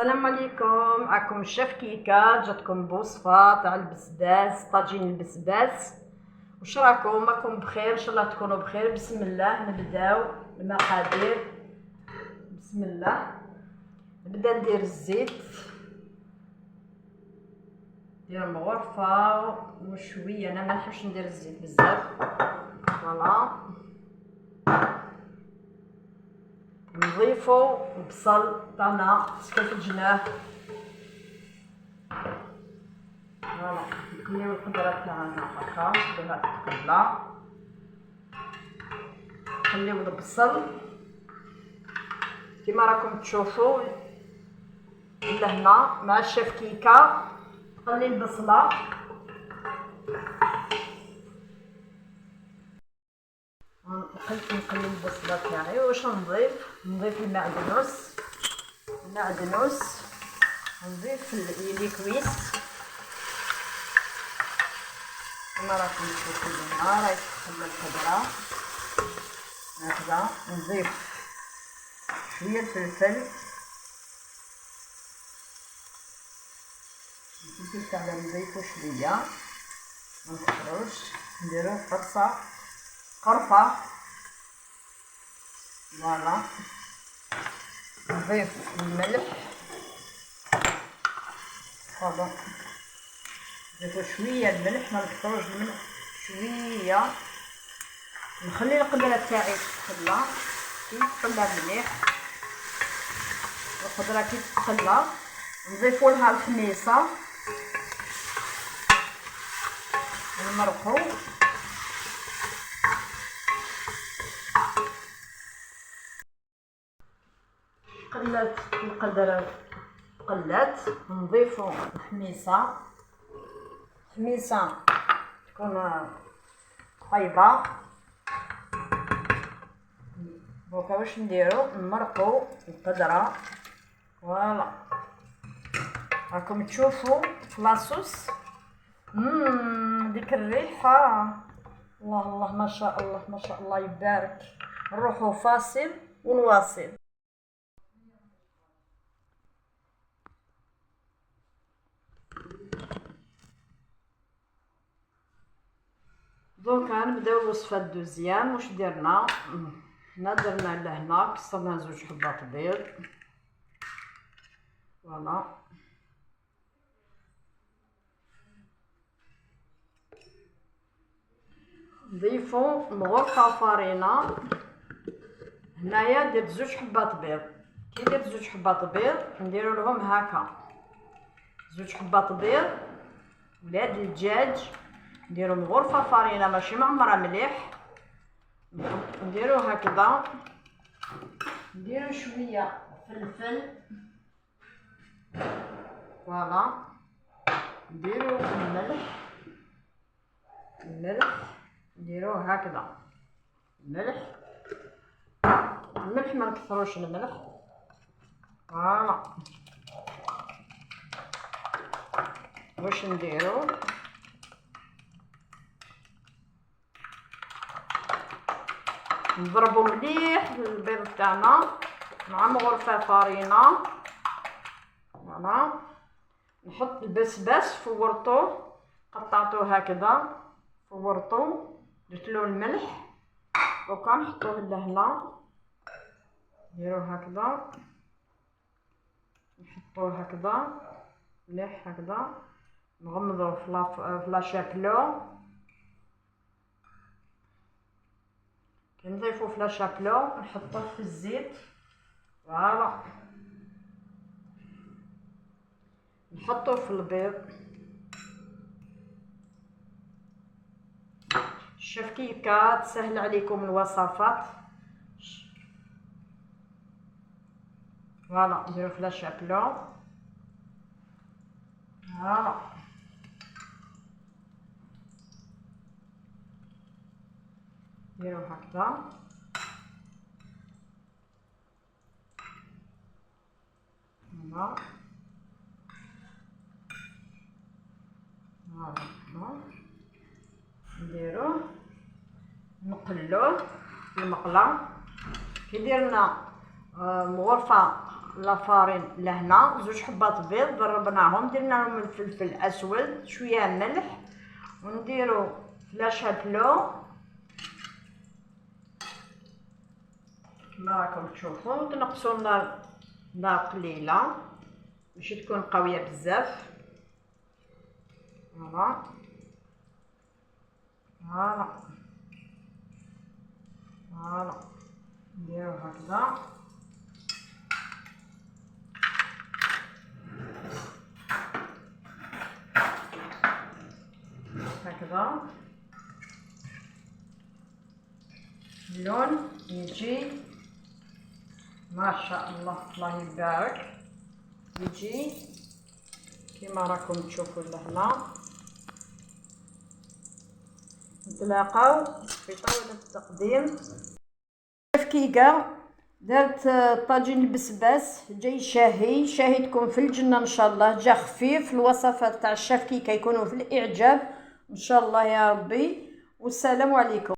السلام عليكم، معكم الشيف كيكا. جاتكم بوصفه تاع البسباس، طاجين البسباس. واش راكم بخير؟ ان شاء الله تكونوا بخير. بسم الله نبداو المقادير. بسم الله. نبدا ندير الزيت، ندير مغرفه وشويه. انا ما نحبش ندير الزيت بزاف. فوالا. نضيفو البصل تاعنا سكنفجناه. فوالا نخليو القدرة تاعنا هكا، نديرها تتقلى. نخليو البصل كيما راكم تشوفوا لهنا مع الشيف كيكا. نقلي البصله، نقلي البصله تاعي. واش نضيف المعدنوس، نضيف الكويس كما راكم تشوفوا هنا. راهي تخلى الخضره هكذا. نضيف شويه الفلفل تاعنا، نضيفو شويه ما نكثروش. نديرو قرفه. فوالا. نضيف الملح. فوالا نضيفو شويه الملح، ما نكثروش الملح، شويه. نخلي القدره تاعي تتخلى. كي تتخلى مليح القدره، كي تتخلى نضيفو لها الحميصه ونمرقو. قلات القدره، نضيفو الحميصه تكون طيبه. دوكا واش نديرو؟ نمرقو القدره. فوالا راكم تشوفوا في لاصوص. ديك الريحه، الله الله ما شاء الله ما شاء الله يبارك. نروحو فاصل ونواصل. دوكا نبداو الوصفه الدوزيام. واش درنا هنا؟ درنا لهنا كسرنا 2 حبات بيض. فوالا. نضيفو مغرفه فرينه. هنايا درت 2 حبات بيض. كي درت 2 حبات بيض نديرو لهم هكا 2 حبات بيض. ولاد الدجاج نديرو مغرفه فرينه ماشي معمره مليح. نديرو هكذا. نديرو شويه فلفل. فوالا. نديرو الملح نديروه هكذا. الملح ما نكثروش الملح. فوالا. واش نديرو؟ نضربو مليح البيض تاعنا مع مغرفه فرينه. فوالا. نحط البسباس، فورتوه، قطعتوه هكذا، فورتو، درتلو الملح. دوكا نحطوه لهنا، نديروه هكذا، نحطوه هكذا مليح هكذا. نغمضوه في لاشابلو. كي نضيفو في لاشابلو نحطوه في الزيت. فوالا. نحطوه في البيض. الشيف كيكا تسهل عليكم الوصفات. فوالا. نديرو في لاشابلو. فوالا. نديرو هكذا. فوالا. نديروه، نقلوه في المقله. كي درنا مغرفه لافارين لهنا، 2 حبات بيض ضربناهم، درنا لهم الفلفل الاسود، شويه ملح، ونديرو فلاشة بلو كما راكم تشوفوا. تنقصوا النار قليله ماشي تكون قويه بزاف. فوالا فوالا فوالا نديرو هكذا. هكذا اللون يجي ما شاء الله، الله يبارك، يجي كما راكم تشوفوا لهنا. نتلاقاو في طاولة التقديم. كيكا درت طاجين البسباس جاي شاهي، شاهي في الجنة ان شاء الله، جا خفيف. الوصفات تاع الشيف كيكا يكونوا في الاعجاب ان شاء الله يا ربي، والسلام عليكم.